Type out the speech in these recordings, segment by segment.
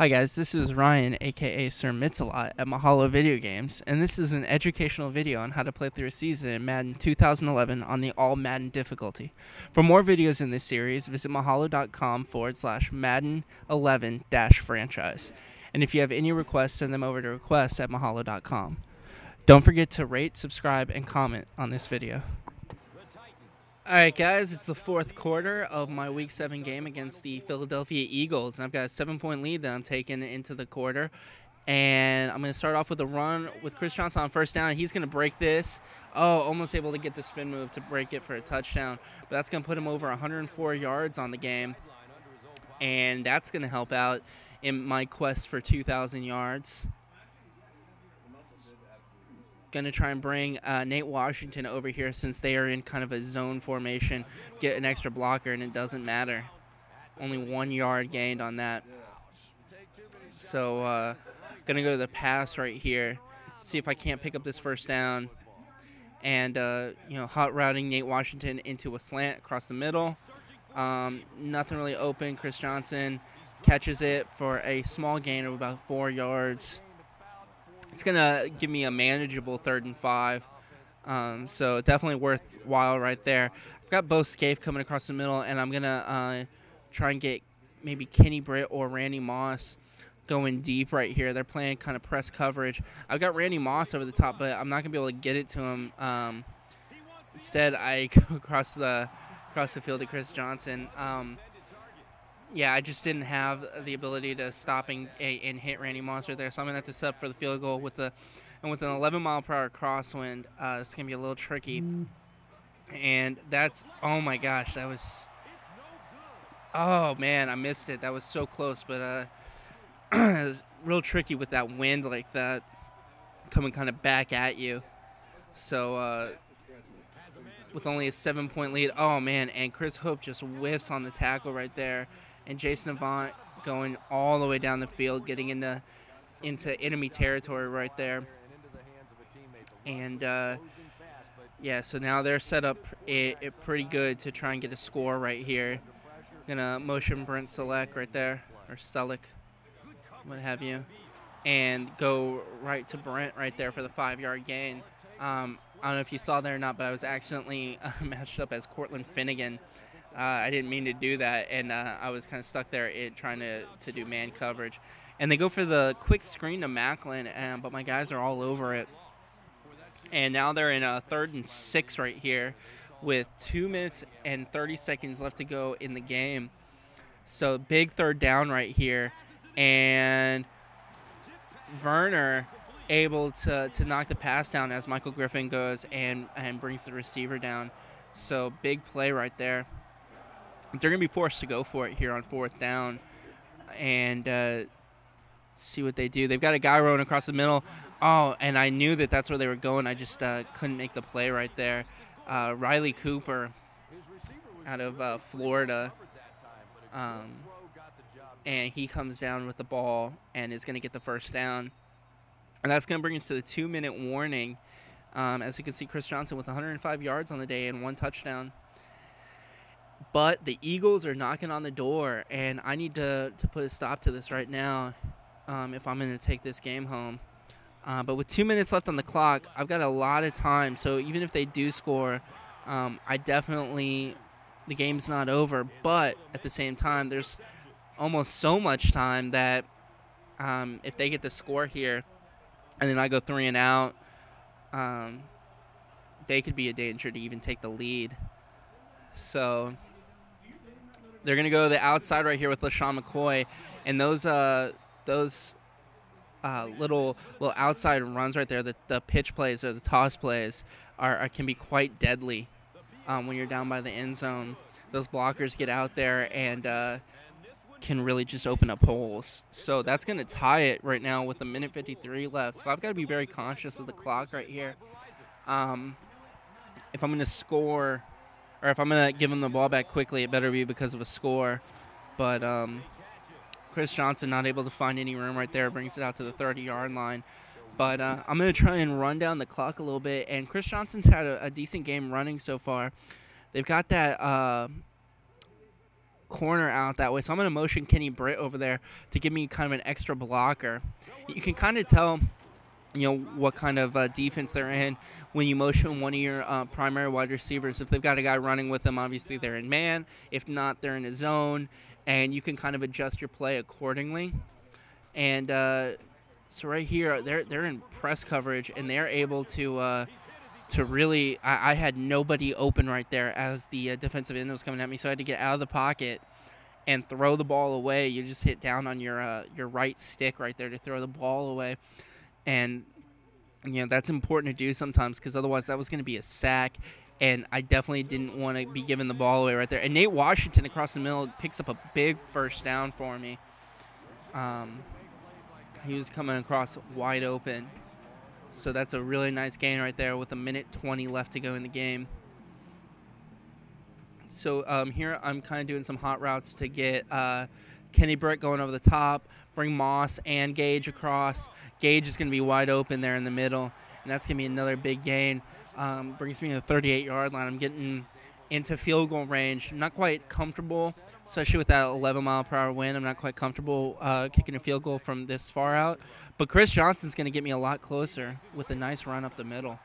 Hi guys, this is Ryan, aka Sir Mitsalot at Mahalo Video Games, and this is an educational video on how to play through a season in Madden 2011 on the All Madden difficulty. For more videos in this series, visit mahalo.com/Madden11-franchise. And if you have any requests, send them over to requests at mahalo.com. Don't forget to rate, subscribe, and comment on this video. Alright guys, it's the fourth quarter of my Week 7 game against the Philadelphia Eagles, and I've got a 7-point lead that I'm taking into the quarter. And I'm going to start off with a run with Chris Johnson on first down. He's going to break this. Oh, almost able to get the spin move to break it for a touchdown. But that's going to put him over 104 yards on the game. And that's going to help out in my quest for 2,000 yards. Going to try and bring Nate Washington over here since they are in kind of a zone formation. Get an extra blocker, and it doesn't matter. Only 1 yard gained on that. So going to go to the pass right here. See if I can't pick up this first down. And, hot routing Nate Washington into a slant across the middle. Nothing really open. Chris Johnson catches it for a small gain of about 4 yards. It's going to give me a manageable 3rd and 5. So definitely worthwhile right there. I've got Bo Scaife coming across the middle, and I'm going to try and get maybe Kenny Britt or Randy Moss going deep right here. They're playing kind of press coverage. I've got Randy Moss over the top, but I'm not going to be able to get it to him. Instead, I go across the field to Chris Johnson. Yeah, I just didn't have the ability to stop and hit Randy Moss right there, so I'm going to have to set up for the field goal with an 11-mile-per-hour crosswind. It's going to be a little tricky. And that's, oh my gosh, that was, oh man, I missed it. That was so close, but it was real tricky with that wind like that coming kind of back at you. So with only a 7-point lead, oh man, and Chris Hope just whiffs on the tackle right there. And Jason Avant going all the way down the field, getting into enemy territory right there. And, yeah, so now they're set up pretty good to try and get a score right here. Going to motion Brent Selleck right there, or Selleck, what have you, and go right to Brent right there for the 5-yard gain. I don't know if you saw that or not, but I was accidentally matched up as Cortland Finnegan. I didn't mean to do that, and I was kind of stuck there trying to do man coverage. And they go for the quick screen to Macklin, but my guys are all over it. And now they're in a 3rd and 6 right here with 2 minutes and 30 seconds left to go in the game. So big 3rd down right here. And Werner able to knock the pass down as Michael Griffin goes and brings the receiver down. So big play right there. They're going to be forced to go for it here on 4th down and see what they do. They've got a guy rolling across the middle. Oh, and I knew that's where they were going. I just couldn't make the play right there. Riley Cooper out of Florida. And he comes down with the ball and is going to get the first down. And that's going to bring us to the 2-minute warning. As you can see, Chris Johnson with 105 yards on the day and 1 touchdown. But the Eagles are knocking on the door, and I need to put a stop to this right now if I'm going to take this game home. But with 2 minutes left on the clock, I've got a lot of time. So even if they do score, the game's not over. But at the same time, there's almost so much time that if they get the score here and then I go 3 and out, they could be a danger to even take the lead. So they're going to go the outside right here with LaShawn McCoy, and those little outside runs right there, the pitch plays or the toss plays can be quite deadly when you're down by the end zone. Those blockers get out there and can really just open up holes. So that's going to tie it right now with 1:53 left. So I've got to be very conscious of the clock right here. If I'm going to score, or if I'm going to give him the ball back quickly, it better be because of a score. But Chris Johnson not able to find any room right there, brings it out to the 30-yard line. But I'm going to try and run down the clock a little bit. And Chris Johnson's had a decent game running so far. They've got that corner out that way. So I'm going to motion Kenny Britt over there to give me kind of an extra blocker. You can kind of tell, what kind of defense they're in when you motion one of your primary wide receivers. If they've got a guy running with them, obviously they're in man. If not, they're in a zone, and you can kind of adjust your play accordingly. And so right here, they're in press coverage, and they're able to really – I had nobody open right there as the defensive end was coming at me, so I had to get out of the pocket and throw the ball away. You just hit down on your right stick right there to throw the ball away. And, that's important to do sometimes because otherwise that was going to be a sack, and I definitely didn't want to be giving the ball away right there. And Nate Washington across the middle picks up a big first down for me. He was coming across wide open. So that's a really nice gain right there with 1:20 left to go in the game. So here I'm kind of doing some hot routes to get Kenny Britt going over the top, bring Moss and Gage across. Gage is going to be wide open there in the middle, and that's going to be another big gain. Brings me to the 38-yard line. I'm getting into field goal range. I'm not quite comfortable, especially with that 11-mile-per-hour wind. I'm not quite comfortable kicking a field goal from this far out. But Chris Johnson's going to get me a lot closer with a nice run up the middle.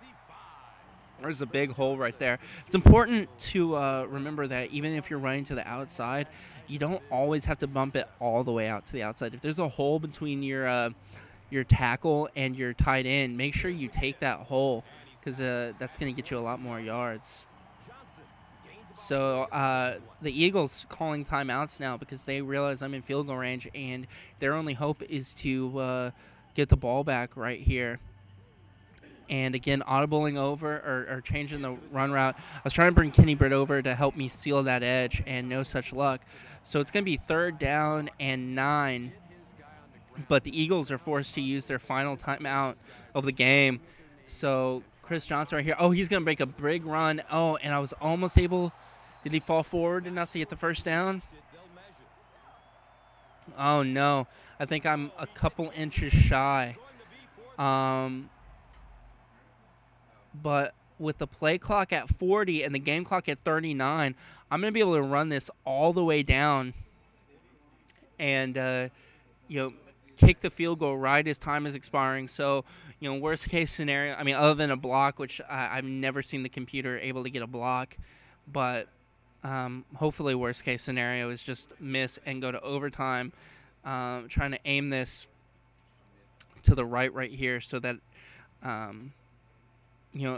There's a big hole right there. It's important to remember that even if you're running to the outside, you don't always have to bump it all the way out to the outside. If there's a hole between your tackle and your tight end, make sure you take that hole because that's going to get you a lot more yards. So the Eagles calling timeouts now because they realize I'm in field goal range, and their only hope is to get the ball back right here. And again, audibling over or changing the run route. I was trying to bring Kenny Britt over to help me seal that edge, and no such luck. So it's going to be 3rd down and 9. But the Eagles are forced to use their final timeout of the game. So Chris Johnson right here. Oh, he's going to break a big run. Oh, and I was almost able. Did he fall forward enough to get the first down? Oh, no. I think I'm a couple inches shy. But with the play clock at 40 and the game clock at 39, I'm going to be able to run this all the way down and, kick the field goal right as time is expiring. So, worst case scenario, I mean, other than a block, which I've never seen the computer able to get a block, but hopefully worst case scenario is just miss and go to overtime, trying to aim this to the right here so that,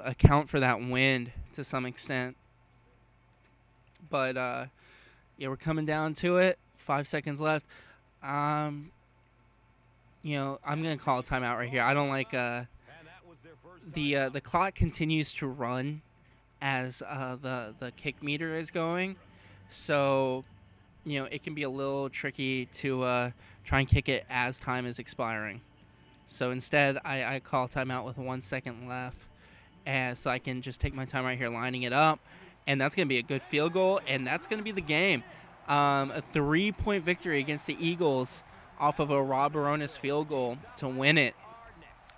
account for that wind to some extent. But, we're coming down to it. 5 seconds left. I'm going to call a timeout right here. I don't like the clock continues to run as the kick meter is going. So, it can be a little tricky to try and kick it as time is expiring. So instead, I call a timeout with 1 second left. So I can just take my time right here lining it up. And that's going to be a good field goal, and that's going to be the game. A 3-point victory against the Eagles off of a Rob Baronis field goal to win it.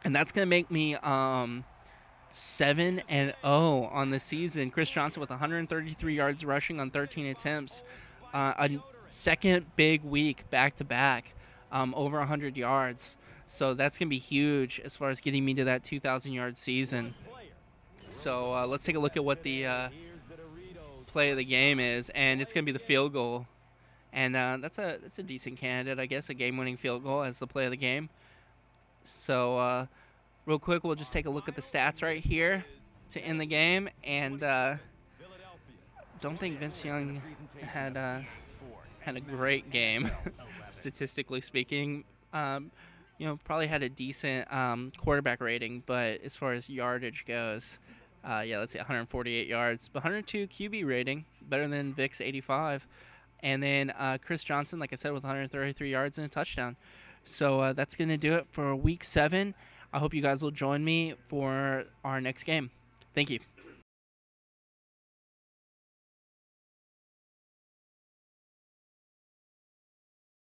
And that's going to make me 7-0 on the season. Chris Johnson with 133 yards rushing on 13 attempts. A second big week back-to-back, over 100 yards. So that's going to be huge as far as getting me to that 2,000-yard season. So let's take a look at what the play of the game is, and it's going to be the field goal. And that's a decent candidate, I guess, a game-winning field goal as the play of the game. So real quick, we'll just take a look at the stats right here to end the game. And don't think Vince Young had a great game, statistically speaking. Probably had a decent quarterback rating, but as far as yardage goes, let's see, 148 yards, but 102 QB rating, better than Vic's 85. And then Chris Johnson, like I said, with 133 yards and a touchdown. So that's going to do it for Week 7. I hope you guys will join me for our next game. Thank you.